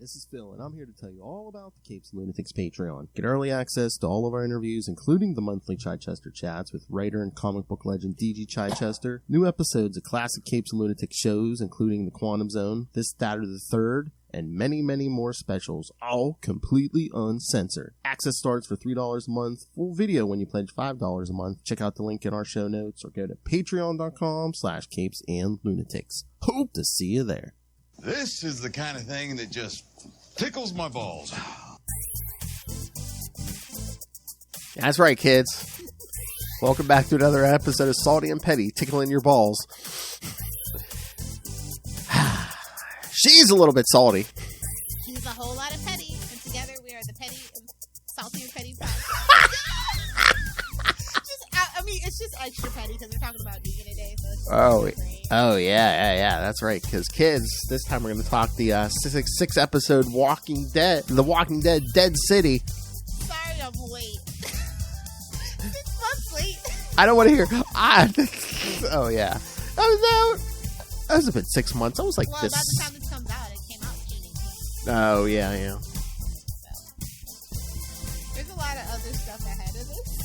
This is Phil, and I'm here to tell you all about the Capes and Lunatics Patreon. Get early access to all of our interviews, including the monthly Chichester chats with writer and comic book legend D.G. Chichester, new episodes of classic Capes and Lunatics shows, including The Quantum Zone, This, That, or the Third, and many, many more specials, all completely uncensored. Access starts for $3 a month, full video when you pledge $5 a month. Check out the link in our show notes or go to patreon.com/CapesandLunatics. Hope to see you there. This is the kind of thing that just tickles my balls. That's right, kids. Welcome back to another episode of Salty and Petty, tickling your balls. She's a little bit salty. She's a whole lot of petty, and together we are the Petty and Salty and Petty podcast. It's just extra petty because we're talking about vegan today. So yeah, that's right. Because kids, this time we're going to talk the six episode Walking Dead, The Walking Dead, Dead City. Sorry, I'm late. 6 months late. I don't want to hear. Oh yeah, that was been 6 months. I was like, by the time this comes out, it came out June 18th. Oh yeah. So, there's a lot of other stuff ahead of this.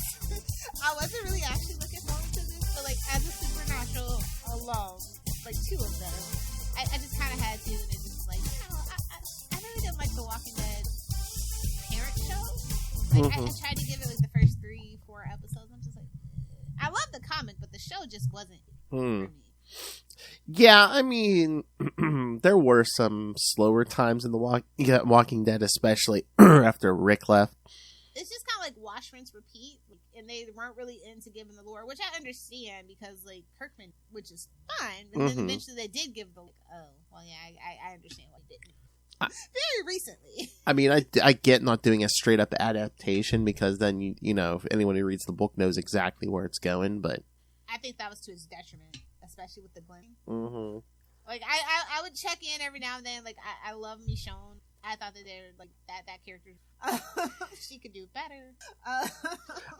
I wasn't really actually looking forward to this, but like as a Supernatural alone, like 2 of them, I just kind of had to, and it just like, I really didn't like the Walking Dead parent show. Like I tried to give it like the first 3-4 episodes. I'm just like, I love the comic, but the show just wasn't for me. Yeah, I mean, there were some slower times in the Walking Dead, especially after Rick left. It's just kind of like wash, rinse, repeat, and they weren't really into giving the lore, which I understand because, like, Kirkman, which is fine, but then eventually they did give the, I understand why they didn't. Very recently. I mean, I get not doing a straight-up adaptation because then, you know, if anyone who reads the book knows exactly where it's going, but... I think that was to his detriment, especially with the Glenn. Mm-hmm. Like, I would check in every now and then, like, I love Michonne. I thought that they were like that character. She could do better.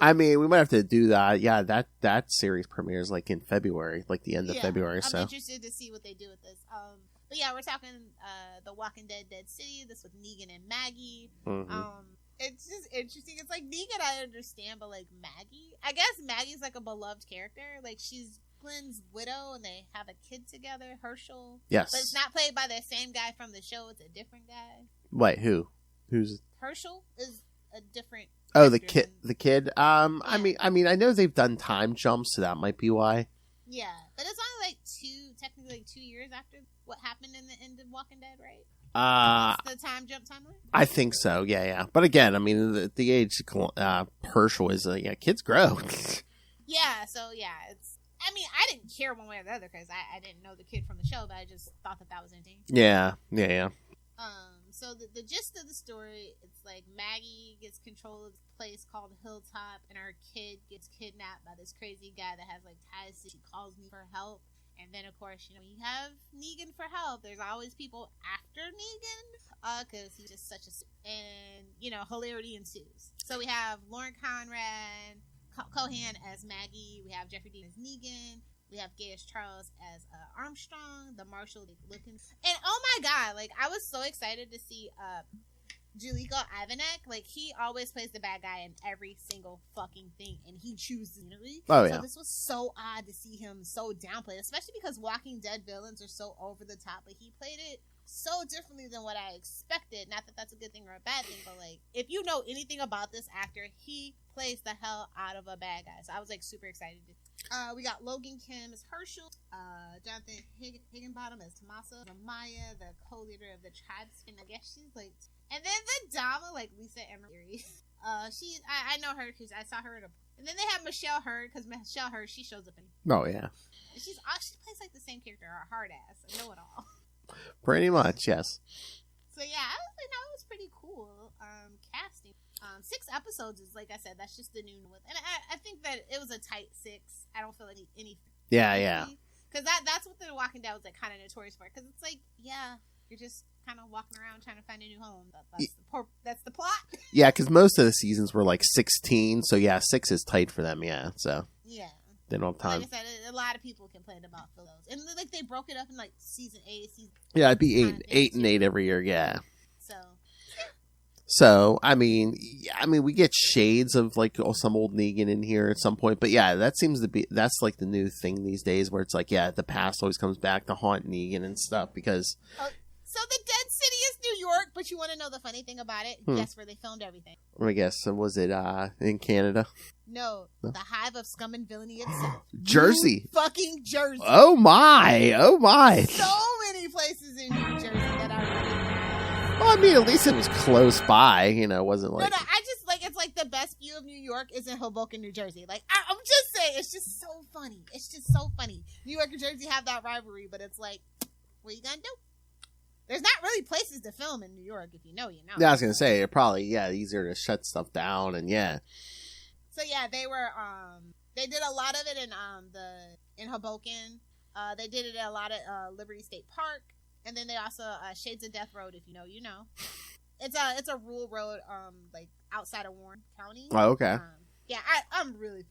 I mean, we might have to do that. Yeah, that series premieres like in February, like the end of February. I'm interested to see what they do with this. But yeah, we're talking The Walking Dead, Dead City. This with Negan and Maggie. Mm-hmm. It's just interesting. It's like Negan, I understand, but like Maggie, I guess Maggie's like a beloved character. Like she's Glenn's widow, and they have a kid together, Herschel. Yes, but it's not played by the same guy from the show. It's a different guy. Wait, who's Herschel is a different. Oh, the kid. Yeah. I mean, I know they've done time jumps, so that might be why. Yeah, but it's only like technically 2 years after what happened in the end of Walking Dead, right? The time jump timeline? I think so. Yeah. But again, I mean, the age Herschel is kids grow. Yeah. So yeah, it's. I mean, I didn't care one way or the other because I didn't know the kid from the show, but I just thought that was interesting. Yeah. So the gist of the story, it's like Maggie gets control of this place called Hilltop, and her kid gets kidnapped by this crazy guy that has like ties to. She calls me for help, and then of course you have Negan for help. There's always people after Negan, because he's just such a and hilarity ensues. So we have Lauren Conrad. Cohan as Maggie, we have Jeffrey Dean as Negan, we have Gaius Charles as Armstrong, the Marshal looking, and oh my god, like I was so excited to see Julika Ivanek. Like he always plays the bad guy in every single fucking thing, and he chooses scenery. Oh yeah. So this was so odd to see him so downplayed, especially because Walking Dead villains are so over the top, but he played it so differently than what I expected. Not that that's a good thing or a bad thing, but like if you know anything about this actor, he plays the hell out of a bad guy. So I was like super excited. We got Logan Kim as Herschel, Jonathan Higginbottom as Tomasa, Maya, the co-leader of the tribes, and I guess she's like, and then the Dama, like Lisa Emery. I know her because I saw her in and then they have Michelle Hurd, because Michelle Hurd, she shows up in. Oh yeah. And she plays like the same character, a hard ass, a know-it-all. Pretty much, yes. So yeah, it was pretty cool casting. 6 episodes is, like I said, that's just the new one, and I think that it was a tight 6. I don't feel like any. Yeah. Because that's what The Walking Dead was like kind of notorious for. Because it's like, yeah, you're just kind of walking around trying to find a new home. That's the plot. Yeah, because most of the seasons were like 16, so yeah, 6 is tight for them. Yeah, so yeah. They don't have time. Like I said, a lot of people complained about those. And like they broke it up in like season 8. Yeah, it'd be 8 and 8 every year, yeah. So So, I mean, we get shades of like some old Negan in here at some point, but yeah, that's like the new thing these days, where it's like, yeah, the past always comes back to haunt Negan and stuff because. So the dead city is New York, but you want to know the funny thing about it? Guess where they filmed everything? I guess was it in Canada? No, the hive of scum and villainy itself. Jersey, fucking Jersey. Oh my! So many places in New Jersey that are really. Well, I mean, at least it was close by. You know, it wasn't like. No, I just like it's like the best view of New York is in Hoboken, New Jersey. Like I'm just saying, it's just so funny. It's just so funny. New York and Jersey have that rivalry, but it's like, what you gonna do? There's not really places to film in New York. If you know, you know. Yeah, I was gonna say, it probably easier to shut stuff down and So yeah, they were they did a lot of it in Hoboken. They did it a lot at Liberty State Park, and then they also Shades of Death Road. If you know, you know. It's a rural road like outside of Warren County. Oh, okay. Yeah, I'm really.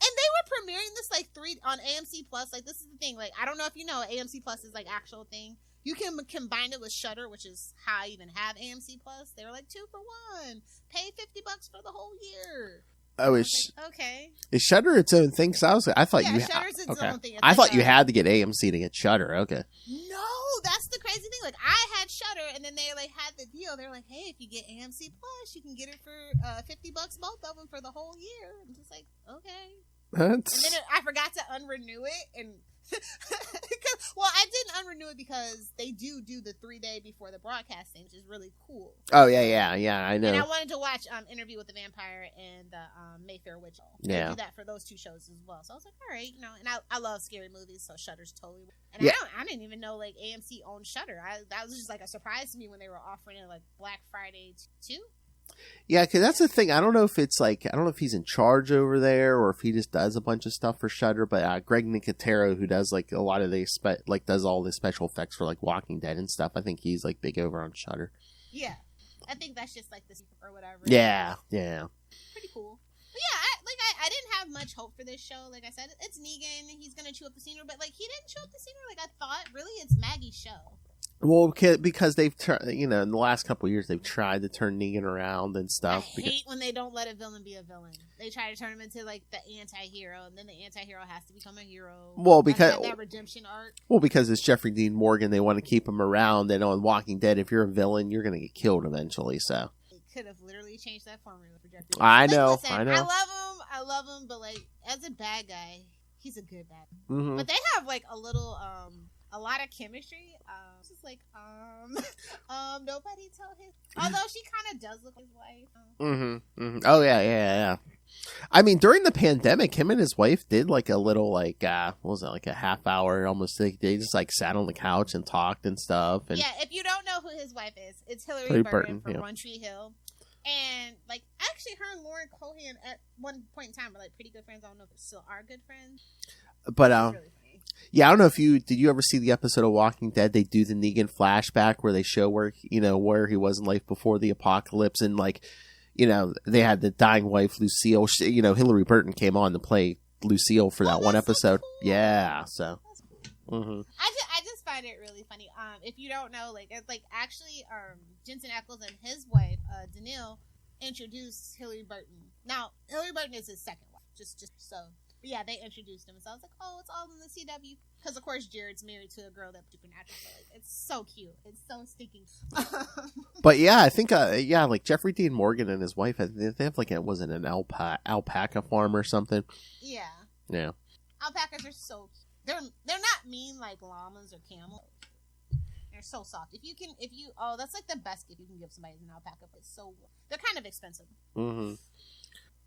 And they were premiering this like on AMC Plus. Like, this is the thing. Like, I don't know if you know, AMC Plus is like actual thing. You can combine it with Shudder, which is how I even have AMC Plus. They were like 2 for 1. Pay $50 for the whole year. Oh, okay. Is Shudder its own thing? I thought you Shudder's its own thing. I thought you had to get AMC to get Shudder. Okay. No, that's the crazy thing. Like, I had Shudder, and then they like had the deal. They're like, hey, if you get AMC Plus, you can get it for $50 both of them for the whole year. I'm just like, okay. And then I forgot to unrenew it, and I didn't unrenew it because they do the 3-day before the broadcasting, which is really cool. Oh yeah, I know. And I wanted to watch Interview with the Vampire and Mayfair Witch. They do that for those 2 shows as well. So I was like, all right, you know, and I love scary movies, so Shudder's totally. And I didn't even know like AMC owned Shudder. That was just like a surprise to me when they were offering it like Black Friday too. Yeah, because that's the thing. I don't know if he's in charge over there or if he just does a bunch of stuff for Shudder. But Greg Nicotero, who does like a lot of does all the special effects for like Walking Dead and stuff. I think he's like big over on Shudder. Yeah, I think that's just like this or whatever. Yeah. Pretty cool. But yeah, I didn't have much hope for this show. Like I said, it's Negan. He's gonna chew up the scenery, but like he didn't chew up the scenery. Like I thought. Really, it's Maggie's show. Well, because they've in the last couple of years, they've tried to turn Negan around and stuff. I hate when they don't let a villain be a villain. They try to turn him into like the anti-hero, and then the anti-hero has to become a hero. Well, because that redemption arc. Well, because it's Jeffrey Dean Morgan, they want to keep him around. And on Walking Dead, if you're a villain, you're going to get killed eventually. So they could have literally changed that formula for Jeffrey Dean. I know. I love him, but like as a bad guy, he's a good bad guy. Mm-hmm. But they have like a lot of chemistry. It's just like nobody told him. Although she kind of does look like his wife. Oh yeah. I mean, during the pandemic, him and his wife did like a little like what was it, like a half hour almost? They just like sat on the couch and talked and stuff. And yeah, if you don't know who his wife is, it's Hillary Burton from One Tree Hill. And like actually, her and Lauren Cohan at one point in time were like pretty good friends. I don't know if they still are good friends. But really yeah, I don't know if did you ever see the episode of Walking Dead? They do the Negan flashback where they show where he was in life before the apocalypse, and like, they had the dying wife Lucille. Hillary Burton came on to play Lucille for that one episode. So cool. Yeah, so. Cool. Mm-hmm. I just find it really funny. If you don't know, like it's like actually, Jensen Ackles and his wife Danielle introduced Hillary Burton. Now Hillary Burton is his second wife. Just so. But yeah, they introduced him, so I was like, "Oh, it's all in the CW." Because of course, Jared's married to a girl that's supernatural. So like, it's so cute. It's so stinking. But yeah, I think like Jeffrey Dean Morgan and his wife, they have like was it an alpaca farm or something? Yeah. Yeah. Alpacas are so cute. They're not mean like llamas or camels. They're so soft. That's like the best gift you can give somebody is an alpaca. But they're kind of expensive. Mm-hmm.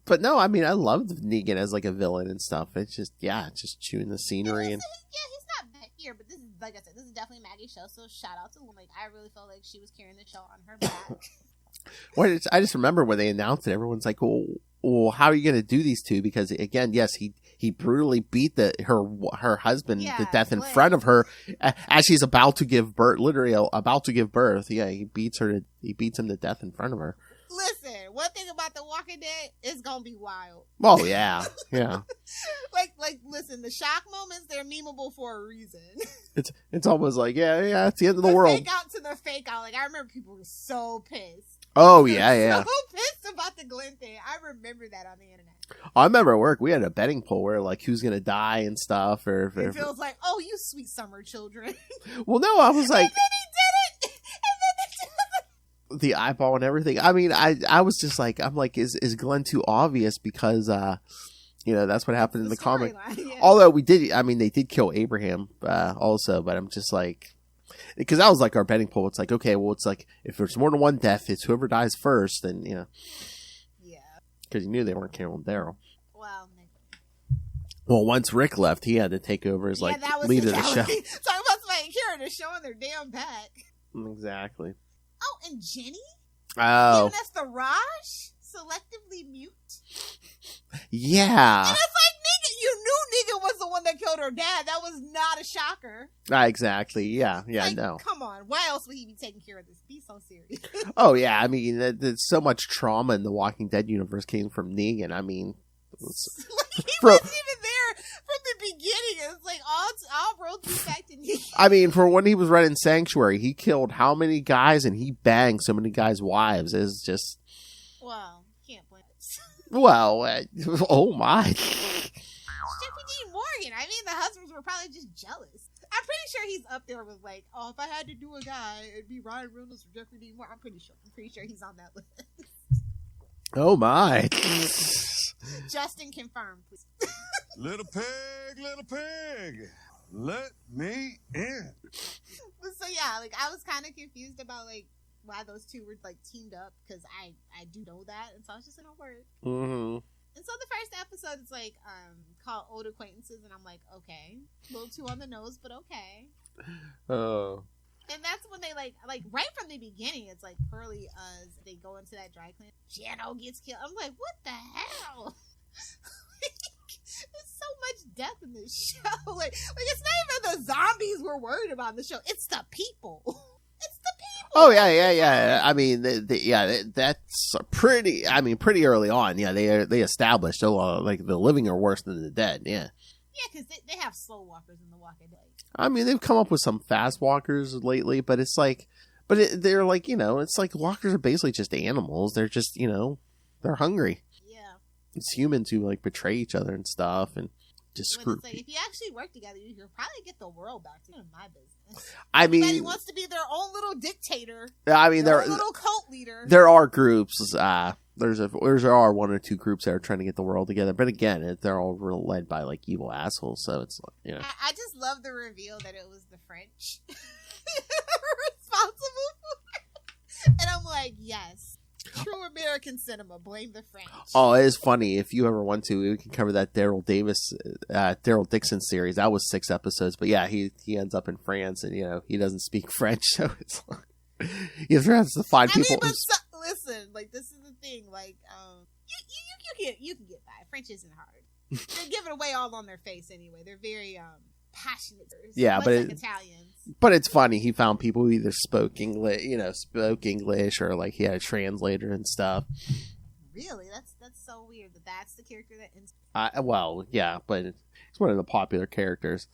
But no, I mean, I loved Negan as like a villain and stuff. It's just chewing the scenery. He's not bad here, but this is, like I said, this is definitely Maggie's show, so shout out to him. Like, I really felt like she was carrying the show on her back. Well, I just remember when they announced it, everyone's like, well, how are you going to do these two? Because again, yes, he brutally beat her husband to death in front of her as she's about to give birth, literally about to give birth. Yeah, he beats him to death in front of her. Listen, one thing about The Walking Dead, it's gonna be wild. Oh yeah, yeah. like, listen, the shock moments, they're memeable for a reason. It's almost like yeah, it's the end of the world. Fake out to the out. Like, I remember people were so pissed. Oh, yeah. So pissed about the Glenn thing. I remember that on the internet. I remember at work, we had a betting poll where, like, who's going to die and stuff. Or It feels like, oh, you sweet summer children. Well, no, I was like... And then he did it! And then they did it! The eyeball and everything. I mean, I was just like, I'm like, is Glenn too obvious? Because, that's what happened in the comic. Yeah. Although they did kill Abraham also, but I'm just like... Because that was like our betting poll. It's like, okay, well, it's like, if there's more than one death, it's whoever dies first, then, Yeah. Because you knew they weren't killing Daryl. Well, once Rick left, he had to take over as, lead of the show. Talking about somebody here, they're showing their damn back. Exactly. Oh, and Jenny? Oh. Giving us the Raj? Selectively mute? Yeah. And it's like, nigga, you knew nigga was the one that killed her dad. That was not a shocker. Exactly. Yeah, like, I know. Come on. Why else would he be taking care of this? Be so serious. Oh, yeah. I mean, there's so much trauma in the Walking Dead universe came from Negan. I mean... Like, he wasn't even there from the beginning. It's like all roads back to Negan. I mean, for when he was running Sanctuary, he killed how many guys and he banged so many guys' wives. It's just... Well, can't blame it. Well, oh my. Jeffrey Dean Morgan. I mean, the husbands were probably just jealous. I'm pretty sure he's up there with like, oh, if I had to do a guy, it'd be Ryan Reynolds or Jeffrey Dean Morgan. I'm pretty sure he's on that list. Oh my. Justin, confirm, please. Little pig, let me in. So yeah, like I was kind of confused about like why those two were like teamed up because I do know that, and so I was just in a word. Mm-hmm. And so the first episode is like called Old Acquaintances, and I'm like, okay, a little too on the nose, but okay. Oh. And that's when they like right from the beginning, it's like Pearly they go into that dry cleaner. Jano gets killed. I'm like, what the hell? There's so much death in this show. Like it's not even the zombies we're worried about in the show. It's the people. It's the people. Oh yeah. I mean, that's pretty early on. Yeah, they established like the living are worse than the dead. Yeah. Yeah, because they have slow walkers in The Walking Dead. I mean, they've come up with some fast walkers lately, but it's like, they're like, it's like walkers are basically just animals. They're just, they're hungry. Yeah. It's humans who like betray each other and stuff and just screw. It's like, if you actually work together, you could probably get the world back to my business. I mean, everybody wants to be their own little dictator. I mean, their own little cult leader. There are groups. There are one or two groups that are trying to get the world together, but again, they're all led by like evil assholes. So it's I just love the reveal that it was the French responsible for it, and I'm like, yes, true American cinema. Blame the French. Oh, it is funny. If you ever want to, we can cover that Daryl Dixon series. That was 6 episodes, but yeah, he ends up in France, and he doesn't speak French, so it's like he has to find people. Listen, like this is the thing. Like, you can get by. French isn't hard. They're giving away all on their face anyway. They're very passionate. Yeah, but like Italians. But it's funny. He found people who either spoke English, or like he had a translator and stuff. Really, that's so weird. That's the character that. Well, yeah, but it's one of the popular characters.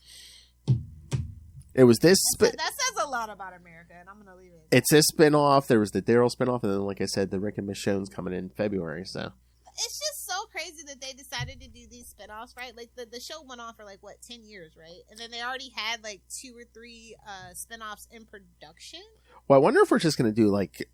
It was this. That says a lot about America, and I'm gonna leave it. It's this spinoff. There was the Daryl spinoff, and then, like I said, the Rick and Michonne's coming in February. So it's just so crazy that they decided to do these spinoffs, right? Like the show went on for like 10 years, right? And then they already had like 2 or 3 spinoffs in production. Well, I wonder if we're just gonna do like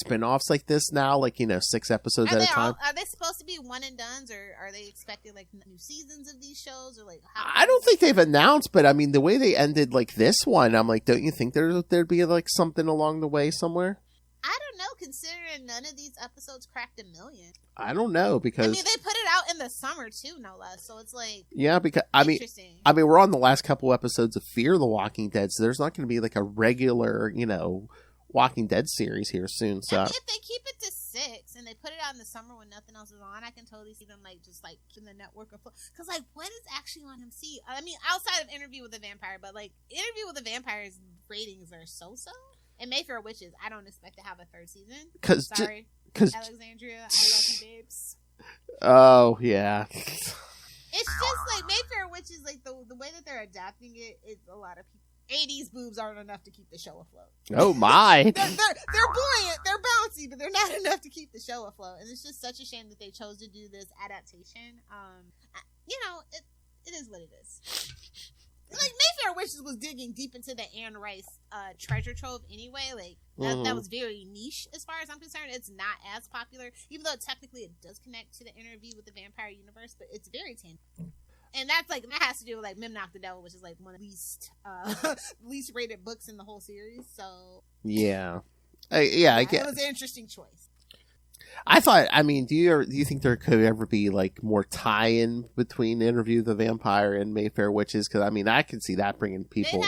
spinoffs like this now, like 6 episodes at a time. Are they supposed to be one and dones, or are they expecting like new seasons of these shows, or like? I don't think they've announced, but I mean, the way they ended like this one, I'm like, don't you think there'd be like something along the way somewhere? I don't know, considering none of these episodes cracked 1 million. I don't know, because I mean, they put it out in the summer too, no less. So it's like, yeah, because I mean, we're on the last couple episodes of Fear the Walking Dead, so there's not going to be like a regular, Walking Dead series here soon. So if they keep it to 6 and they put it out in the summer when nothing else is on, I can totally see them like just like in the network of, because like what is actually on MC? I mean, outside of Interview with a Vampire, but like Interview with a Vampire's ratings are so. And Mayfair Witches, I don't expect to have a 3rd season. Because Alexandria, I love you, babes. Oh yeah. It's just like Mayfair Witches, like the way that they're adapting it is a lot of people. 80s boobs aren't enough to keep the show afloat. Oh my! they're buoyant, they're bouncy, but they're not enough to keep the show afloat. And it's just such a shame that they chose to do this adaptation. It is what it is. Like, Mayfair Witches was digging deep into the Anne Rice treasure trove anyway. Like, that was very niche as far as I'm concerned. It's not as popular, even though technically it does connect to the interview with the vampire universe, but it's very tangible. And that has to do with, like, Mimnock the Devil, which is, like, one of the least rated books in the whole series. So yeah, I get. It was an interesting choice. I thought. I mean, do you think there could ever be like more tie-in between Interview with the Vampire and Mayfair Witches? Because I mean, I can see that bringing people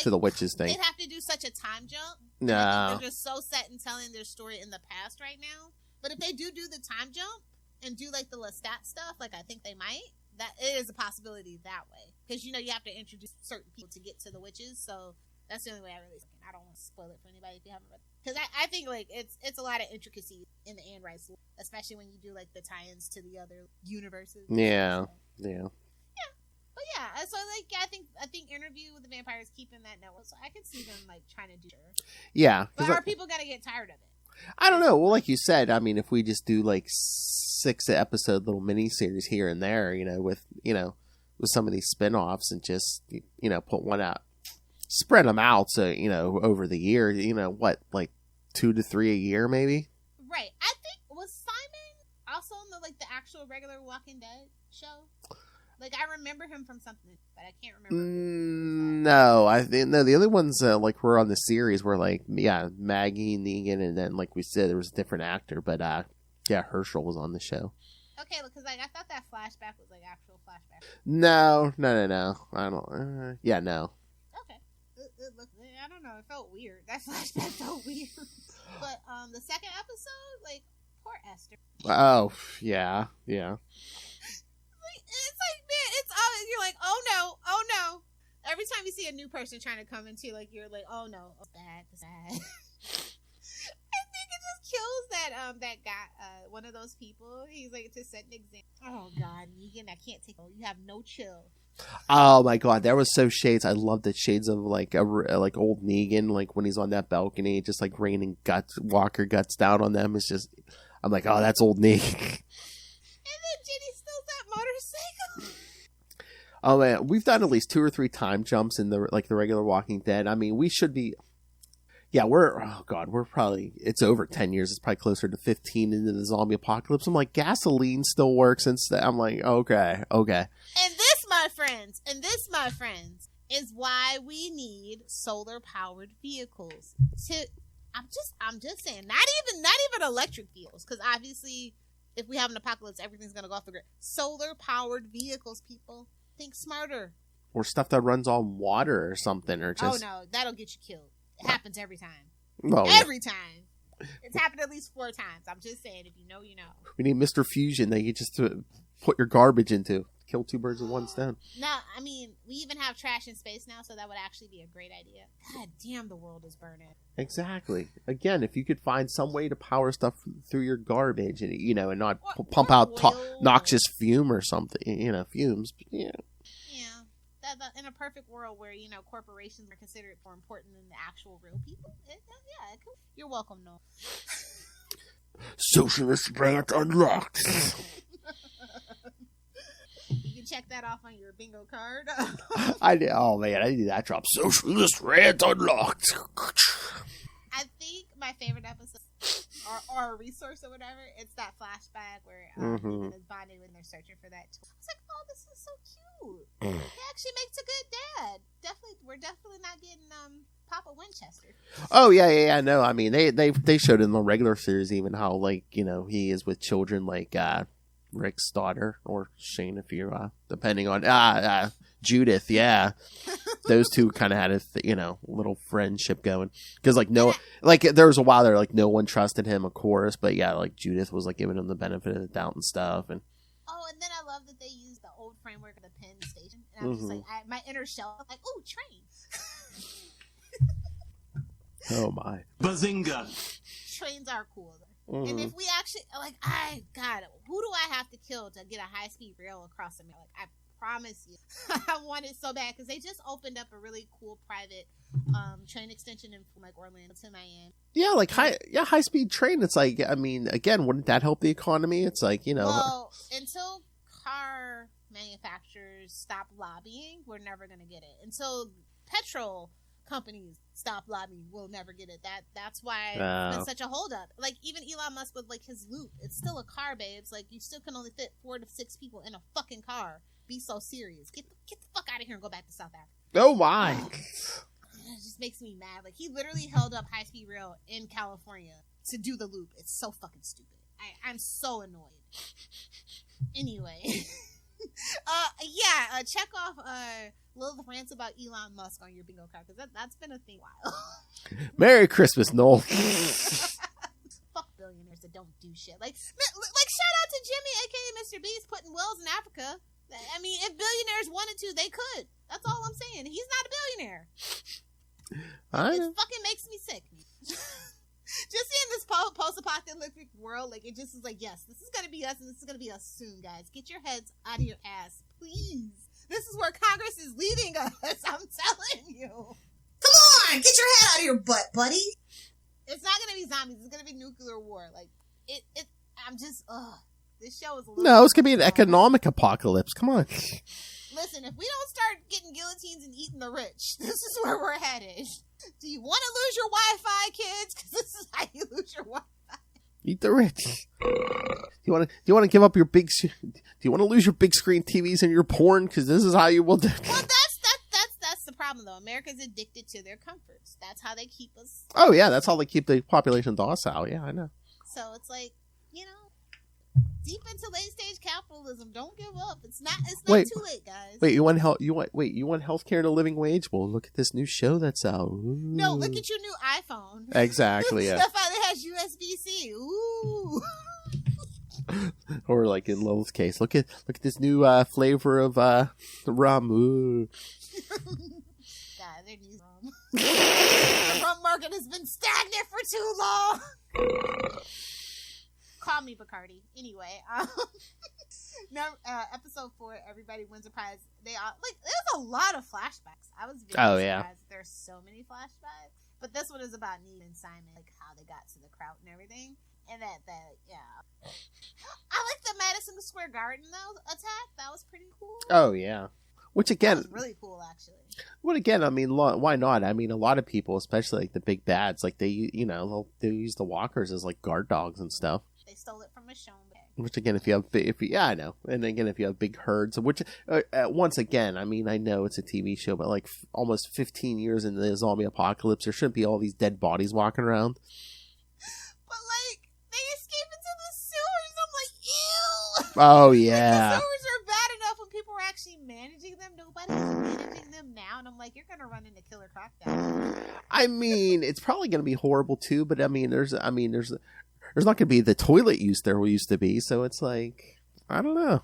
to the witches thing. They'd have to do such a time jump. No, they're just so set in telling their story in the past right now. But if they do the time jump and do like the Lestat stuff, like I think they might. That it is a possibility that way, because you have to introduce certain people to get to the witches. So that's the only way I really. I don't want to spoil it for anybody if you haven't read it, because I think like it's a lot of intricacies in the Anne Rice, especially when you do like the tie-ins to the other universes. Yeah. But yeah, so like I think Interview with the Vampire is keeping that network, so I can see them like trying to do it. Yeah, but are people gonna get tired of it? I don't know. Well, like you said, I mean, if we just do like 6-episode little mini-series here and there, with some of these spin-offs and just, put one out, spread them out. So, over the year, what, like 2 to 3 a year, maybe? Right. I think, was Simon also on the actual regular Walking Dead show? Like, I remember him from something, but I can't remember. No, the other ones were on the series were Maggie, Negan, and then like we said, there was a different actor, but Herschel was on the show. Okay, because I thought that flashback was like actual flashback. No. I don't. No. Okay, it looked. I don't know. It felt weird. That flashback felt weird. But the second episode, like, poor Esther. Oh yeah. It's like, man, you're like, oh no. Every time you see a new person trying to come into, like, you're like, oh no, it's bad. I think it just kills that guy, one of those people. He's like, to set an example. Oh God, Negan, I can't take it. You have no chill. Oh my God, that was so shades. I love the shades of like old Negan, like when he's on that balcony, just like raining Walker guts down on them. It's just, I'm like, oh, that's old Negan. Jenny steals that motorcycle. Oh man, we've done at least 2 or 3 time jumps in the regular Walking Dead. I mean, we should be. Yeah, we're probably, it's over 10 years. It's probably closer to 15 into the zombie apocalypse. I'm like, gasoline still works instead. I'm like, okay. And this, my friends, is why we need solar powered vehicles. I'm just saying, not even electric vehicles, because obviously, if we have an apocalypse, everything's going to go off the grid. Solar-powered vehicles, people. Think smarter. Or stuff that runs on water or something. Or just... Oh, no. That'll get you killed. It happens every time. Well, every time. It's happened at least 4 times. I'm just saying, if you know, you know. We need Mr. Fusion that you just put your garbage into. Kill 2 birds with 1 stone. No, I mean, we even have trash in space now, so that would actually be a great idea. God damn, the world is burning. Exactly. Again, if you could find some way to power stuff through your garbage and and not pump out noxious fume or something, fumes. Yeah. Yeah. In a perfect world where corporations are considered more important than the actual real people, you're welcome, Noel. Socialist rant unlocked. You can check that off on your bingo card. I did. Oh man, I did that drop. Socialist rant unlocked. I think my favorite episode, or a resource or whatever, it's that flashback where Ethan is bonding when they're searching for that tool. It's like, oh, this is so cute. He actually makes a good dad. We're definitely not getting Papa Winchester. Oh yeah. No, I mean they showed in the regular series even how he is with children like Rick's daughter or Shane, if you're depending on Judith. Yeah, those two kind of had a little friendship going because there was a while there no one trusted him, of course, but Judith was giving him the benefit of the doubt and stuff. And then I love that they used the old framework of the Penn Station, and I'm just my inner shell was like, oh, trains. Oh my Bazinga! Trains are cool. And if we actually who do I have to kill to get a high speed rail across America? promise you. I want it so bad because they just opened up a really cool private train extension from like Orlando to Miami. Yeah, like high speed train. It's like, I mean, again, wouldn't that help the economy? It's like, you know. Well, until car manufacturers stop lobbying, we're never going to get it. Until petrol companies stop lobbying, we'll never get it. That's why it's been such a holdup. Like even Elon Musk with like his Loop, it's still a car, babes. Like you still can only fit 4 to 6 people in a fucking car. Be so serious. Get the fuck out of here and go back to South Africa. Oh my! It just makes me mad. Like he literally held up high speed rail in California to do the Loop. It's so fucking stupid. I'm so annoyed. Anyway. Check off Lilith rants about Elon Musk on your bingo card because that's been a thing a while. Merry Christmas, Noel. Fuck billionaires that don't do shit. Like shout out to Jimmy, aka Mr. Beast, putting wells in Africa. I mean, if billionaires wanted to, they could. That's all I'm saying. He's not a billionaire. It fucking makes me sick. Just seeing this post-apocalyptic world, like, it just is like, yes, this is going to be us, and this is going to be us soon, guys. Get your heads out of your ass, please. This is where Congress is leading us, I'm telling you. Come on, get your head out of your butt, buddy. It's not going to be zombies. It's going to be nuclear war. Like, I'm just, this show is a little... No, it's going to be an economic apocalypse. Come on. Listen, if we don't start getting guillotines and eating the rich, this is where we're headed. Do you want to lose your Wi-Fi, kids? Because this is how you lose your Wi-Fi. Eat the rich. Do you want to give up your big? Do you want to lose your big screen TVs and your porn? Because this is how you will do. Well, that's the problem though. America's addicted to their comforts. That's how they keep us. Oh yeah, that's how they keep the population docile. Yeah, I know. So it's like, you know, deep into late stage capitalism. Don't give up. It's not too late, guys. Wait, you want healthcare and a living wage? Well, look at this new show that's out. Ooh. No, look at your new iPhone. Exactly. Yeah. That finally has USB-C. Ooh. Or like in Lilith's case, look at this new flavor of rum. Ooh. God, there needs rum. The rum market has been stagnant for too long. Call me Bacardi. Anyway, episode 4, everybody wins a prize. They all there's a lot of flashbacks. I was very surprised. There's so many flashbacks, but this one is about Neve and Simon, like how they got to the Kraut and everything. And that yeah, I like the Madison Square Garden though attack. That was pretty cool. Oh yeah. Which again, that was really cool actually. Well, again, I mean, why not? I mean, a lot of people, especially like the big bads, like they use the walkers as like guard dogs and stuff. They stole it from a show. Which again, I know. And again, if you have big herds, which once again, I mean, I know it's a TV show, but like almost 15 years into the zombie apocalypse, there shouldn't be all these dead bodies walking around. But like, they escape into the sewers. I'm like, ew. Oh yeah. Like, the sewers are bad enough when people were actually managing them. Nobody's managing them now, and I'm like, you're gonna run into killer croc down. I mean, it's probably gonna be horrible too, but I mean, there's not going to be the toilet use there used to be, so it's like, I don't know.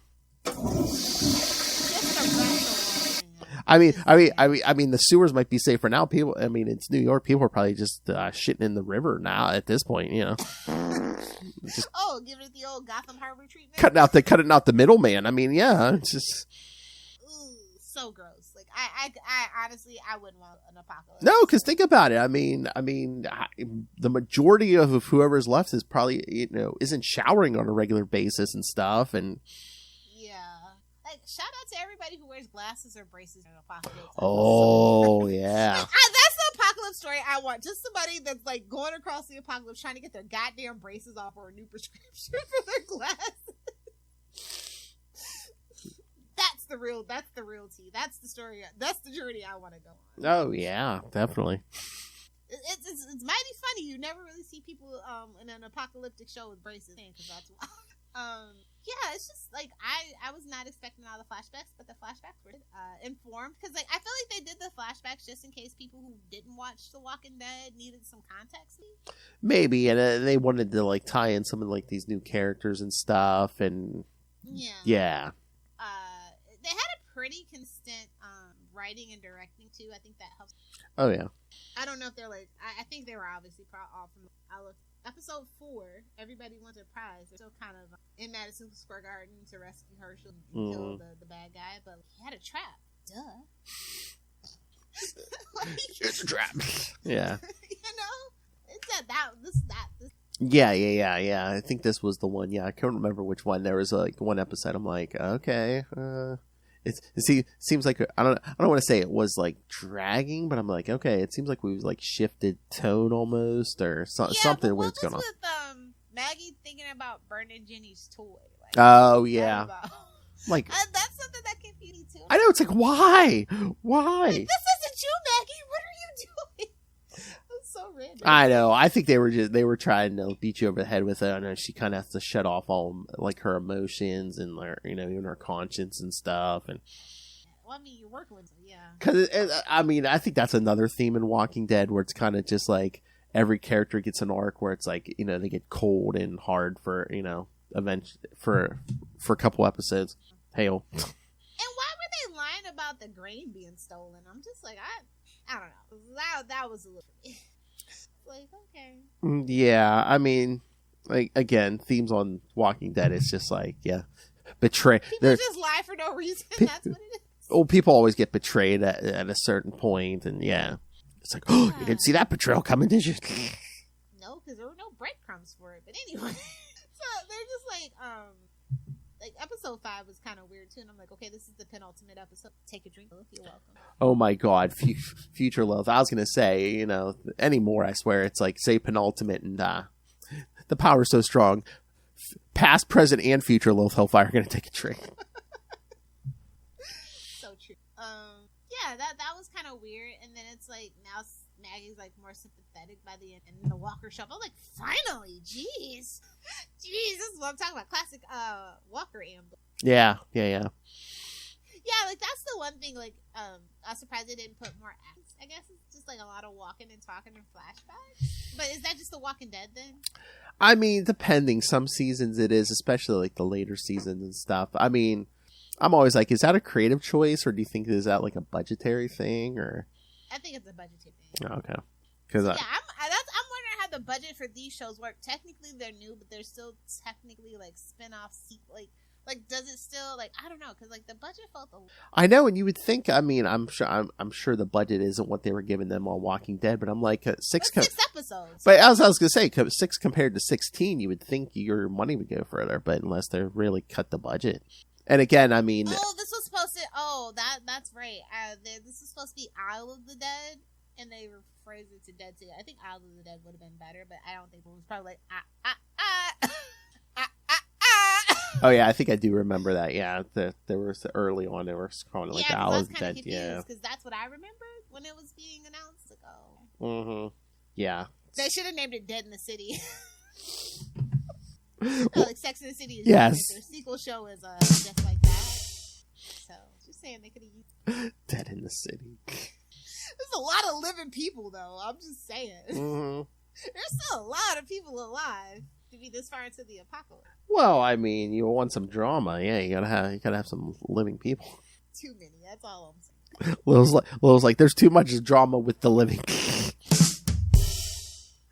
I mean, the sewers might be safer now. People, I mean, it's New York. People are probably just shitting in the river now at this point, you know. Just give it the old Gotham Harbor treatment. Cutting out the middleman. I mean, yeah, it's just. Ooh, so gross. Like, I honestly, I wouldn't want an apocalypse. No, because think about it. I mean, the majority of whoever's left is probably, isn't showering on a regular basis and stuff, and. Like, shout out to everybody who wears glasses or braces in an apocalypse. Oh, yeah. That's the apocalypse story I want. Just somebody that's, like, going across the apocalypse trying to get their goddamn braces off or a new prescription for their glasses. That's the real tea. That's the story. That's the journey I want to go on. Oh, yeah, definitely. It's mighty funny. You never really see people in an apocalyptic show with braces. Because that's why. Yeah, it's just like I was not expecting all the flashbacks, but the flashbacks were informed because like I feel like they did the flashbacks just in case people who didn't watch The Walking Dead needed some context. Maybe, and they wanted to like tie in some of like these new characters and stuff, and yeah. They had a pretty consistent writing and directing too. I think that helps. Oh yeah. I don't know if they're like. I think they were obviously all from. I look episode 4. Everybody wants a prize. They're still kind of in Madison Square Garden to rescue Herschel and kill the bad guy, but he had a trap. Duh. Like, It's a trap. Yeah. You know, it's this. Yeah. I think this was the one. Yeah, I can't remember which one. There was like one episode. I'm like, okay, it seems like I don't want to say it was like dragging, but I'm like, okay, it seems like we've like shifted tone almost or something But weird's going on. with Maggie thinking about burning Jenny's toy? Like, Oh yeah, like that's something that confused me too. I know it's like why? Like, this isn't you, Maggie. What are you doing? That's so random. I know. I think they were trying to beat you over the head with it. I know she kind of has to shut off all like her emotions and even her conscience and stuff. And well, I mean, you're working with them, yeah. Because I mean, I think that's another theme in Walking Dead where it's kind of just like every character gets an arc where it's like they get cold and hard for for a couple episodes. Hail. And why were they lying about the grain being stolen? I'm just like, I don't know. That was a little like, okay. Yeah, I mean, like again, themes on Walking Dead. It's just like, yeah, betray. People just lie for no reason. That's what it is. Well, people always get betrayed at a certain point, and yeah, it's like, oh, you didn't see that betrayal coming, did you? No, because there were no breadcrumbs for it. But anyway, so they're just like episode 5 was kind of weird too, and I'm like, okay, this is the penultimate episode. Take a drink, Lilith. You're welcome. Oh my God, future Lilith. I was gonna say, anymore. I swear, it's like say penultimate, and the power's so strong. Past, present, and future Lilith Hellfire are gonna take a drink. So true. Yeah, that was kind of weird, and then it's like now Maggie's like more sympathetic by the end, and then the Walker show up. I'm like, finally, jeez, this is what I'm talking about. Classic Walker ambush. Yeah. Yeah, like that's the one thing. Like, I was surprised they didn't put more acts. I guess it's just like a lot of walking and talking and flashbacks. But is that just The Walking Dead then? I mean, depending. Some seasons it is, especially like the later seasons and stuff. I mean, I'm always like, is that a creative choice, or do you think is that like a budgetary thing, or? I think it's a budgetary thing. Okay. Because I'm wondering how the budget for these shows work. Technically, they're new, but they're still technically like spin-off Like, does it still, like, I don't know, because, like, the budget felt a... I know, and you would think, I mean, I'm sure the budget isn't what they were giving them on Walking Dead, but I'm like, 6 episodes. But as I was going to say, 6 compared to 16, you would think your money would go further, but unless they really cut the budget. And again, I mean... Oh, this was supposed to... Oh, that's right. This is supposed to be Isle of the Dead, and they rephrased it to Dead City. I think Isle of the Dead would have been better, but I don't think it was probably like, Oh yeah, I think I do remember that. Yeah, there was early on they were calling it like Isle of the Dead. Yeah, because that's what I remembered when it was being announced. Like, oh, mm-hmm. Yeah, they should have named it Dead in the City. Like Sex in the City. Is yes, their sequel show is just like that. So just saying they could have used Dead in the City. There's a lot of living people, though. I'm just saying. Mm-hmm. There's still a lot of people alive to be this far into the apocalypse. Well, I mean, you want some drama, yeah? You gotta have some living people. Too many. That's all I'm saying. Lil's like, there's too much drama with the living.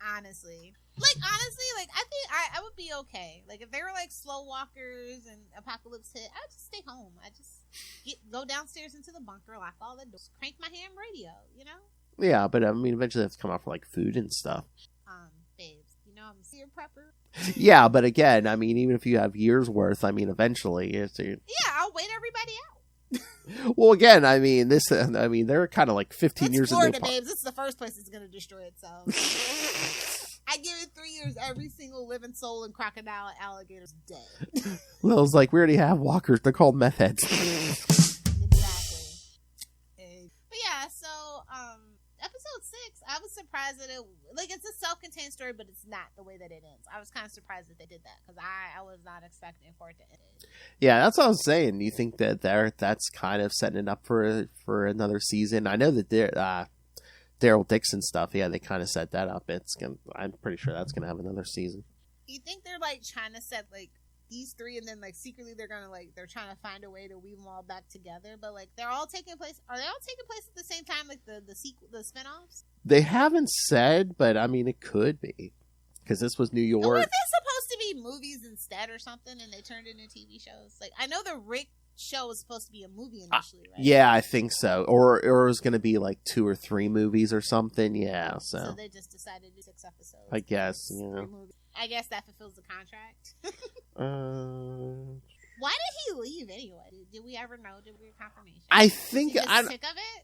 Honestly, I think I would be okay. Like if they were like slow walkers and apocalypse hit, I'd just stay home. I just go downstairs into the bunker, lock all the doors, crank my ham radio. Yeah, but I mean, eventually they have to come out for like food and stuff. Babes, I'm a seer prepper. Yeah, but again, I mean, even if you have years worth, I mean, eventually it's. Yeah, I'll wait everybody out. Well, again, I mean, they're kind of like 15 years in Florida, babes. This is the first place it's gonna destroy itself. I give it 3 years, every single living soul and crocodile and alligator's dead. Lil's like, we already have walkers. They're called meth heads. Exactly. But yeah, so episode 6, I was surprised that it's a self-contained story, but it's not the way that it ends. I was kind of surprised that they did that because I was not expecting for it to end. Yeah, that's what I was saying. You think that that's kind of setting it up for another season? I know that Daryl Dixon stuff. Yeah, they kind of set that up. I'm pretty sure that's gonna have another season. You think they're like trying to set like these three, and then like secretly they're trying to find a way to weave them all back together. But like they're all taking place. Are they all taking place at the same time? Like the sequel, the spinoffs? They haven't said, but I mean, it could be because this was New York. Or are they supposed to be movies instead or something, and they turned into TV shows? Like I know the Rick show was supposed to be a movie initially, right? Yeah, I think so. Or it was going to be like 2 or 3 movies or something. Yeah, so they just decided to do 6 episodes. I guess, yeah. I guess that fulfills the contract. Why did he leave anyway? Did we ever know? Did we get confirmation? I think sick of it.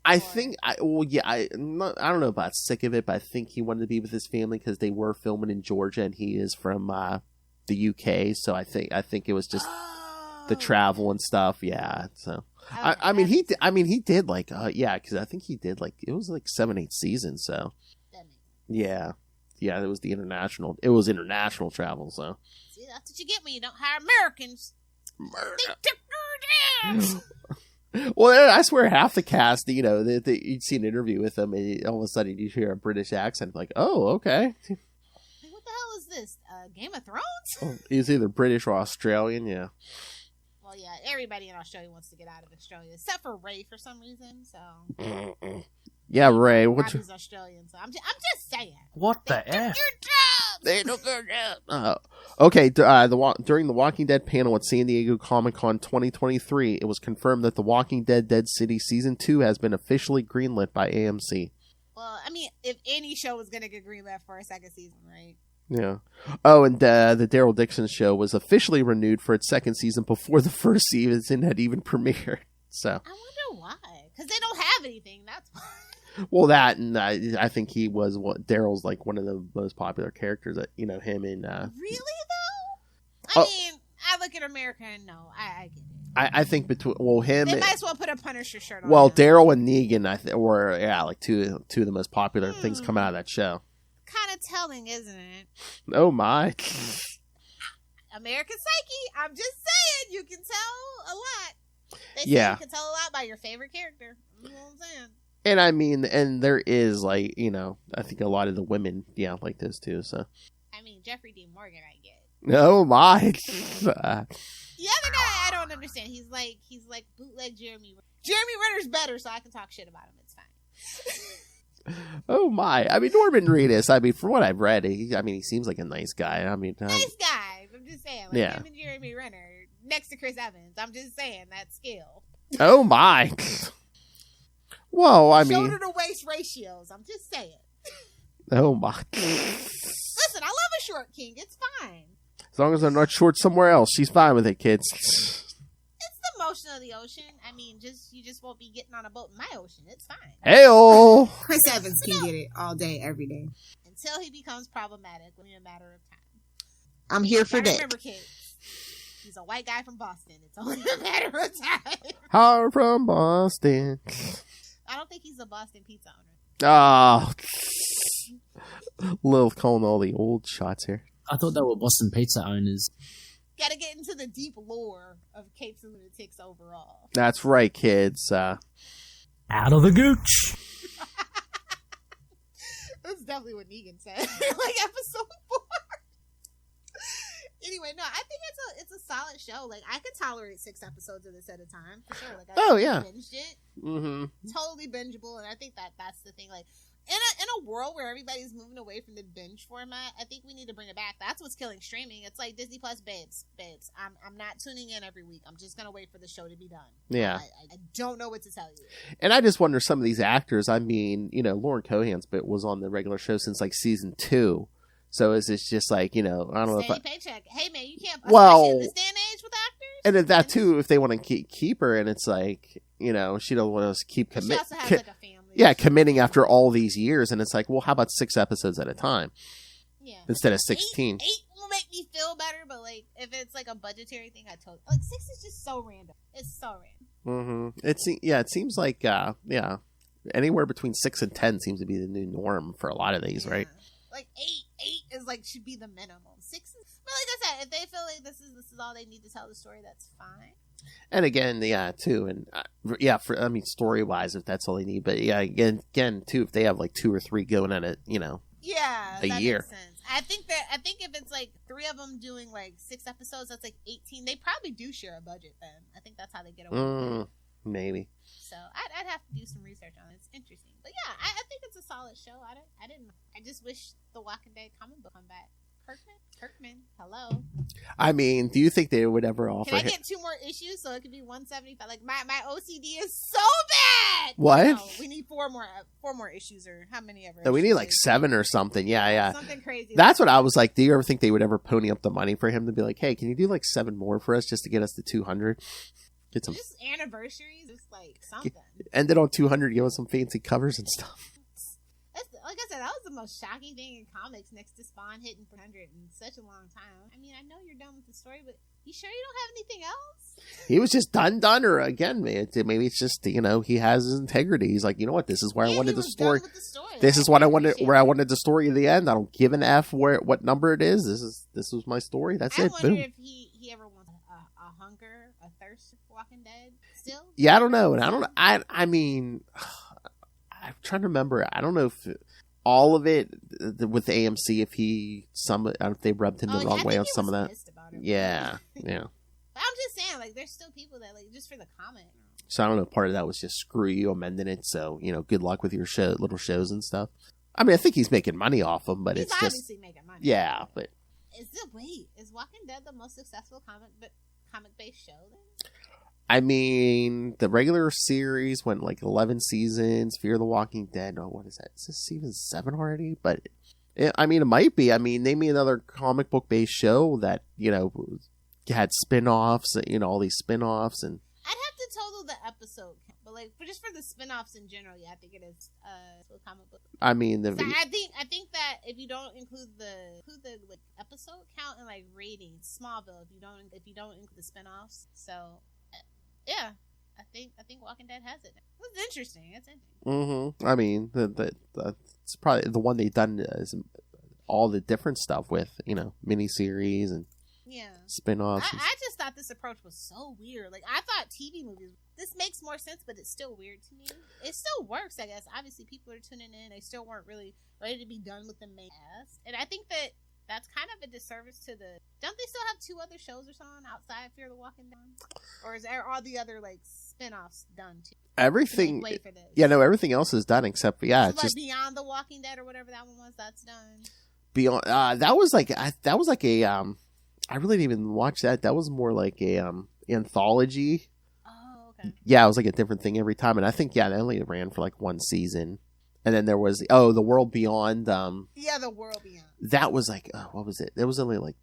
I don't know about sick of it, but I think he wanted to be with his family because they were filming in Georgia, and he is from the UK. So I think it was just the travel and stuff. Yeah. So okay, he did like because I think he did like it was like 7-8 seasons. So yeah. It was international travel. So see, that's what you get when you don't hire Americans. Well, I swear half the cast, you'd see an interview with them, and all of a sudden you hear a British accent, like, oh, okay. What the hell is this? Game of Thrones? Oh, he's either British or Australian, yeah. Well, yeah, everybody in Australia wants to get out of Australia, except for Ray for some reason. So, yeah, Ray. He's Australian, so I'm just saying. What the F? They don't go down. Okay, during the Walking Dead panel at San Diego Comic-Con 2023, it was confirmed that The Walking Dead Dead City Season 2 has been officially greenlit by AMC. Well, I mean, if any show was going to get greenlit for a second season, right? Yeah. Oh, and the Daryl Dixon show was officially renewed for its second season before the first season had even premiered. So I wonder why. Because they don't have anything, that's why. Well, that, and I think he was Daryl's like one of the most popular characters. That him and really though. I mean, I look at America and no, I get it. I think between him. They might as well put a Punisher shirt on. Well, Daryl and Negan, were like two of the most popular things come out of that show. Kind of telling, isn't it? Oh my. American Psyche. I'm just saying, you can tell a lot. They say you can tell a lot by your favorite character. You know what I'm saying? And I mean, and there is like, I think a lot of the women, like this too. So, I mean, Jeffrey Dean Morgan, I get. Oh my! The other guy, I don't understand. He's like bootleg Jeremy. Jeremy Renner's better, so I can talk shit about him. It's fine. Oh my! I mean, Norman Reedus. I mean, from what I've read, he seems like a nice guy. I mean, nice guy. I'm just saying, like him and Jeremy Renner next to Chris Evans. I'm just saying that skill. Oh my! Well, I mean, shoulder to waist ratios. I'm just saying. Oh my! Listen, I love a short king. It's fine. As long as they're not short somewhere else, she's fine with it, kids. It's the motion of the ocean. I mean, you just won't be getting on a boat in my ocean. It's fine. Hey-oh! Chris Evans can get it all day, every day. Until he becomes problematic within a matter of time. I'm here for that. Remember, kids. He's a white guy from Boston. It's only a matter of time. How from Boston. I don't think he's a Boston pizza owner. Ah, Lil calling all the old shots here. I thought they were Boston pizza owners. Gotta get into the deep lore of Capes and Lunatics overall. That's right, kids. Out of the gooch. That's definitely what Negan said. Like episode 4. Anyway, no, I think it's a solid show. Like, I could tolerate 6 episodes of this at a time, for sure. Like, I binged it. Mm-hmm. Totally bingeable, and I think that's the thing. Like, in a world where everybody's moving away from the binge format, I think we need to bring it back. That's what's killing streaming. It's like Disney Plus babes. I'm not tuning in every week. I'm just gonna wait for the show to be done. Yeah. I don't know what to tell you. And I just wonder, some of these actors, I mean, Lauren Cohan's was on the regular show since like season 2. So is it just like, I don't know if paycheck. Hey man, you can't. Well, in this day and age with actors. And if that too, if they want to keep her, and it's like, she don't want to keep committing. She also has like a family. Yeah, committing after all these years, and it's like, well, how about 6 episodes at a time? Yeah. Instead of 16. 8 will make me feel better, but like if it's like a budgetary thing, I totally like 6 is just so random. It's so random. Mm-hmm. It seems like anywhere between 6 and 10 seems to be the new norm for a lot of these, right? Like 8 is like should be the minimum. 6 is, but like I said, if they feel like this is all they need to tell the story, that's fine. And again, too, and story wise, if that's all they need, but again, too, if they have like 2 or 3 going at it, a year. Makes sense. I think if it's like 3 of them doing like 6 episodes, that's like 18. They probably do share a budget then. I think that's how they get away with it. Maybe. So I'd have to do some research on it. It's interesting, but yeah, I think it's a solid show. I just wish the Walking Dead comic book come back. Kirkman, hello. I mean, do you think they would ever offer? Can I get 2 more issues so it could be 175? Like my OCD is so bad. What? No, we need 4 more issues, or how many ever? No, we need like 7 or something. Yeah. Something crazy. That's what I was like. Do you ever think they would ever pony up the money for him to be like, hey, can you do like 7 more for us just to get us to 200? Get some. Just anniversaries. It's like something. Ended on 200. Give us some fancy covers and stuff. Like I said, that was the most shocking thing in comics, next to Spawn hitting 400 in such a long time. I mean, I know you're done with the story, but you sure you don't have anything else? He was just done, or again, maybe it's just, he has his integrity. He's like, you know what, this is where I wanted the story. This is what I wanted, where I wanted the story at the end. I don't give an F what number it is. This was my story. That's it. I wonder Boom. if he ever wants a hunger, a thirst for Walking Dead still? Yeah, I don't know. And I mean, I'm trying to remember. I don't know if all of it with AMC, if they rubbed him the wrong way on some of that. Yeah. But I'm just saying, like, there's still people that, like, just for the comment. So I don't know if part of that was just screw you amending it. So, good luck with your little shows and stuff. I mean, I think he's making money off them, but it's obviously just making money. Yeah, but is Walking Dead the most successful comic-based show then? I mean, the regular series went like 11 seasons. Fear the Walking Dead. Oh, what is that? Is this season 7 already? But it might be. I mean, name me another comic book based show that had spin-offs. All these spin-offs, and I'd have to total the episode, but like just for the spin-offs in general, yeah, I think it is comic book. I mean, I think that if you don't include the like, episode count and like ratings, Smallville, if you don't include the spin-offs, so. Yeah, I think Walking Dead has it. It's interesting. It's interesting. Mm-hmm. I mean, it's probably the one they've done is all the different stuff with, miniseries and spin-offs. I just thought this approach was so weird. Like, I thought TV movies, this makes more sense, but it's still weird to me. It still works, I guess. Obviously, people are tuning in. They still weren't really ready to be done with the main cast. And I think that's kind of a disservice to don't they still have 2 other shows or something outside Fear the Walking Dead? Or is there all the other like spin-offs done too? Everything. Wait for this. Yeah, no, everything else is done except for so it's like just Beyond the Walking Dead or whatever that one was. That's done. Beyond. That was like a I really didn't even watch that. That was more like a anthology. Oh, okay. Yeah, it was like a different thing every time, and I think that only ran for like 1 season. And then there was The World Beyond. Yeah, The World Beyond. That was like what was it? There was only like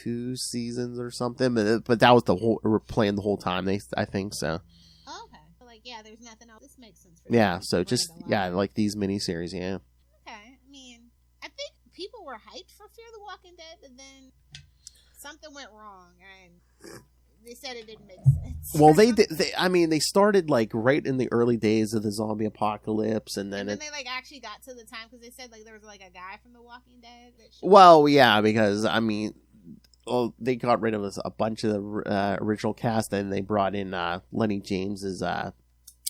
2 seasons or something, but that was the whole playing the whole time. I think so. Oh, okay, so like there's nothing else. This makes sense. Yeah, so just like these miniseries. Yeah. Okay, I mean, I think people were hyped for Fear the Walking Dead, but then something went wrong, and they said it didn't make sense. Well, they started like right in the early days of the zombie apocalypse, and then they like actually got to the time because they said like there was like a guy from The Walking Dead. Well, yeah, because I mean, they got rid of a bunch of the original cast, and they brought in Lenny James's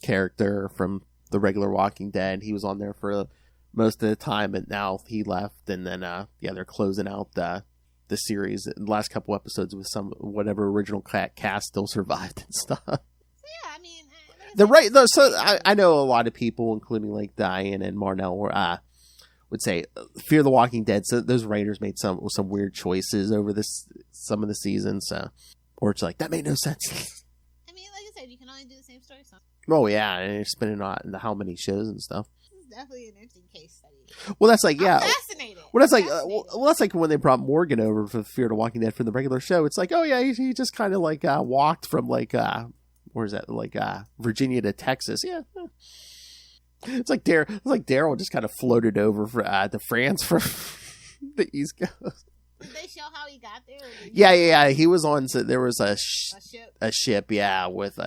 character from the regular Walking Dead. He was on there for most of the time, but now he left, and then they're closing out the series. The last couple episodes with whatever original cast still survived and stuff. So yeah, I mean, I know a lot of people, including like Diane and Marnell, would say Fear the Walking Dead. So those writers made some weird choices over some of the seasons, or it's like that made no sense. I mean, like I said, you can only do the same story. Oh yeah, and you're spinning on how many shows and stuff. This is definitely an interesting case study. Well, that's like I'm fascinated. Well, that's like when they brought Morgan over for Fear the Walking Dead for the regular show. It's like, oh yeah, he just kind of like walked from like where is that, like Virginia to Texas. Yeah, it's like Daryl just kind of floated over to France from the East Coast. Did they show how he got there? Yeah. He was on. So there was a ship. Yeah, with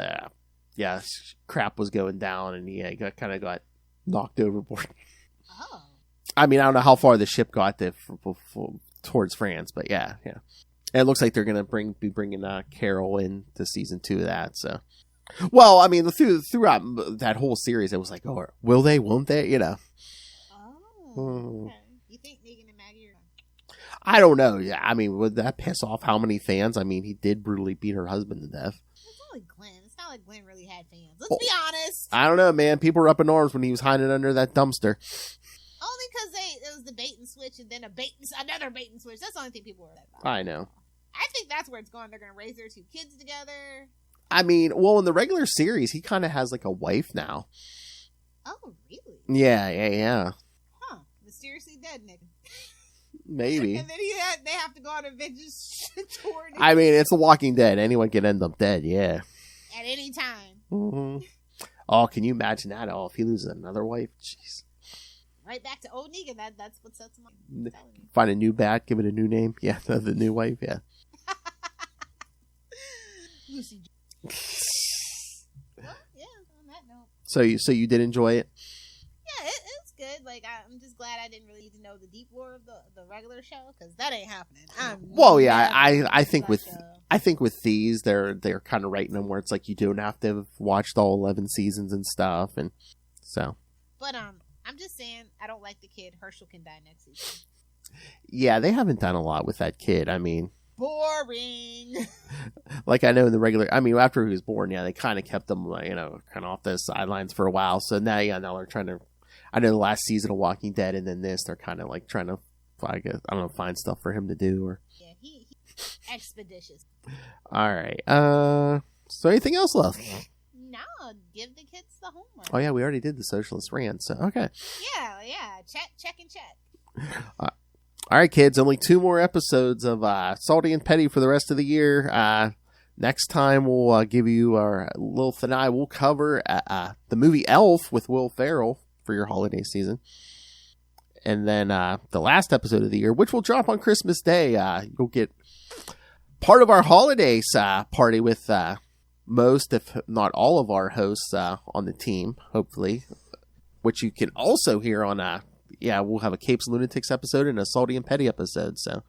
crap was going down, and he kind of got knocked overboard. Oh. I mean, I don't know how far the ship got there towards France, but yeah. And it looks like they're going to be bringing Carol in to season 2 of that. So, well, I mean, throughout that whole series, it was like, oh, will they? Won't they? Oh. Okay. You think Negan and Maggie are? I don't know. Yeah, I mean, would that piss off how many fans? I mean, he did brutally beat her husband to death. It's only Glenn. It's not like Glenn really had fans. Let's be honest. I don't know, man. People were up in arms when he was hiding under that dumpster. Only because it was the bait and switch and then another bait and switch. That's the only thing people were about. I know. I think that's where it's going. They're going to raise their 2 kids together. I mean, well, in the regular series, he kind of has like a wife now. Oh, really? Yeah. Huh. Mysteriously dead, Nick. Maybe. And then they have to go on a vengeance tour. I mean, it's The Walking Dead. Anyone can end up dead, yeah. At any time. Mm-hmm. Oh, can you imagine that? Oh, if he loses another wife? Jeez. Right back to old Negan. That's what sets him up. Find a new bat, give it a new name. Yeah, the new wife, yeah. Lucy. Well, yeah, on that note. So you did enjoy it? Yeah, it's good. Like, I'm just glad I didn't really need to know the deep lore of the regular show, because that ain't happening. Well, yeah, I think with these, they're kind of writing them where it's like you don't have to have watched all 11 seasons and stuff, and so. But I'm just saying, I don't like the kid. Herschel can die next season. Yeah, they haven't done a lot with that kid. I mean, boring. Like I know in the regular, I mean, after he was born, yeah, they kind of kept him, kind of off the sidelines for a while. So now they're trying to. I know the last season of Walking Dead and then this, they're kind of like trying to, I guess, I don't know, find stuff for him to do or. Yeah, he expeditious. All right. So anything else left? No, give the kids the homework. Oh yeah, we already did the socialist rant. So okay. Yeah. Check. All right, kids. Only 2 more episodes of Salty and Petty for the rest of the year. Next time we'll give you our Lilith and I will cover the movie Elf with Will Ferrell for your holiday season. And then the last episode of the year, which will drop on Christmas Day, you'll get part of our holiday party with most, if not all, of our hosts on the team, hopefully, which you can also hear on, we'll have a Capes and Lunatics episode and a Salty and Petty episode. So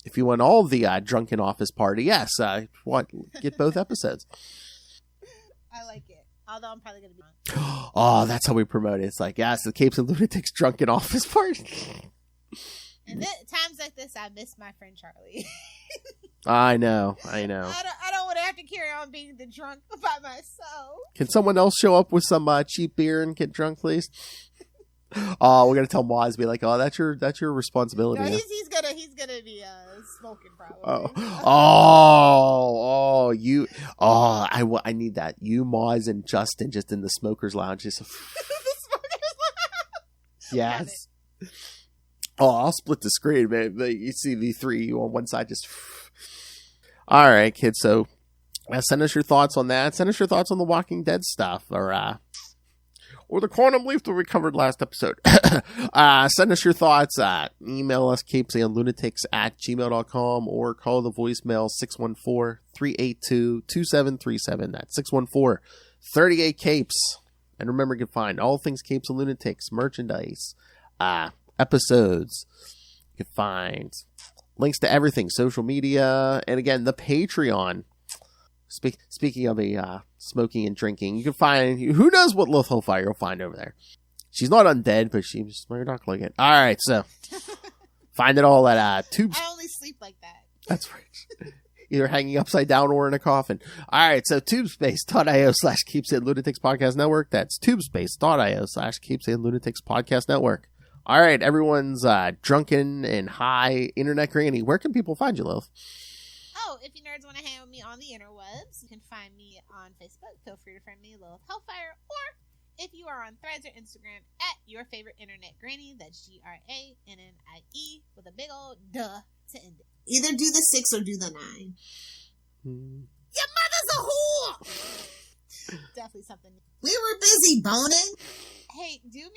if you want all of the drunken office party, yes, get both episodes. I like it. Although I'm probably going to be on. Oh, that's how we promote it. It's like, yes, the Capes and Lunatics drunken office party. And times like this, I miss my friend Charlie. I know. I don't want to have to carry on being the drunk by myself. Can someone else show up with some cheap beer and get drunk, please? Oh, we're gonna tell Moz, be like, oh, that's your responsibility. No, he's gonna be smoking probably. I need that. You, Moz, and Justin just in the smokers lounge. Just the smokers lounge. Yes. Oh, I'll split the screen, man. You see the 3 on one side. Just all right, kids. So send us your thoughts on that. Send us your thoughts on the Walking Dead stuff, or the Quantum Leap that we covered last episode. Send us your thoughts. Email us CapesandLunatics@gmail.com or call the voicemail 614-382-2737. That's 614-38-CAPES. And remember, you can find all things Capes and Lunatics, merchandise, episodes. You can find links to everything, social media, and again, the Patreon. Speaking of smoking and drinking, you can find, who knows what Lilith Hellfire you'll find over there. She's not undead, but she's not like it. All right, so find it all at Tubes. I only sleep like that. That's right. Either hanging upside down or in a coffin. All right, so tubespace.io/CapesandLunatics Podcast Network. That's tubespace.io/CapesandLunatics Podcast Network. All right, everyone's drunken and high internet granny. Where can people find you, Lilith? Oh, if you nerds want to hang with me on the interwebs, you can find me on Facebook. Feel free to friend me, Lilith Hellfire. Or if you are on Threads or Instagram, at your favorite internet granny. That's GRANNIE with a big old duh to end it. Either do the 6 or do the 9. Your mother's a whore! Definitely something. We were busy boning. Hey, can you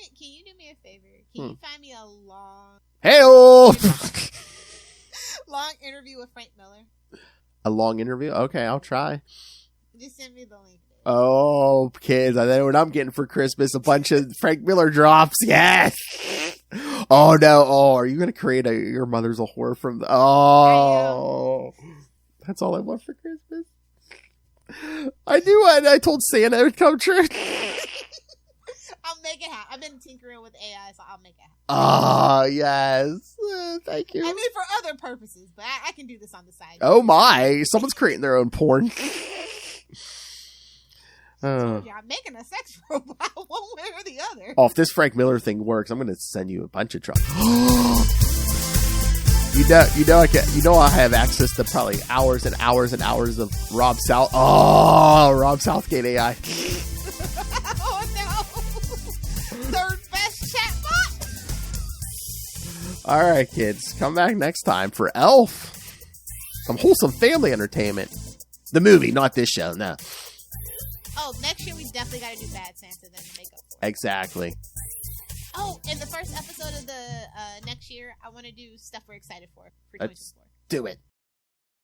do me a favor? Can you find me a long interview with Frank Miller? A long interview? Okay, I'll try. Just send me the link. Oh, kids, I know what I'm getting for Christmas. A bunch of Frank Miller drops. Yes! Oh, no. Oh, are you going to create Your Mother's a Whore from the... Oh. That's all I want for Christmas. I knew it. I told Santa it would come true. I'll make it happen. I've been tinkering with AI, so I'll make it happen. Ah, yes. Thank you. I mean, for other purposes, but I can do this on the side. Oh my! Someone's creating their own porn. Yeah, I'm making a sex robot one way or the other. Oh, if this Frank Miller thing works, I'm going to send you a bunch of trouble. I have access to probably hours and hours and hours of Rob Southgate AI. Oh no! Third best chatbot. All right, kids, come back next time for Elf. Some wholesome family entertainment. The movie, not this show. No. Oh, next year we definitely got to do Bad Santa then to make up for it. Exactly. Oh, in the first episode of the next year, I want to do stuff we're excited for Let's 2024. do it.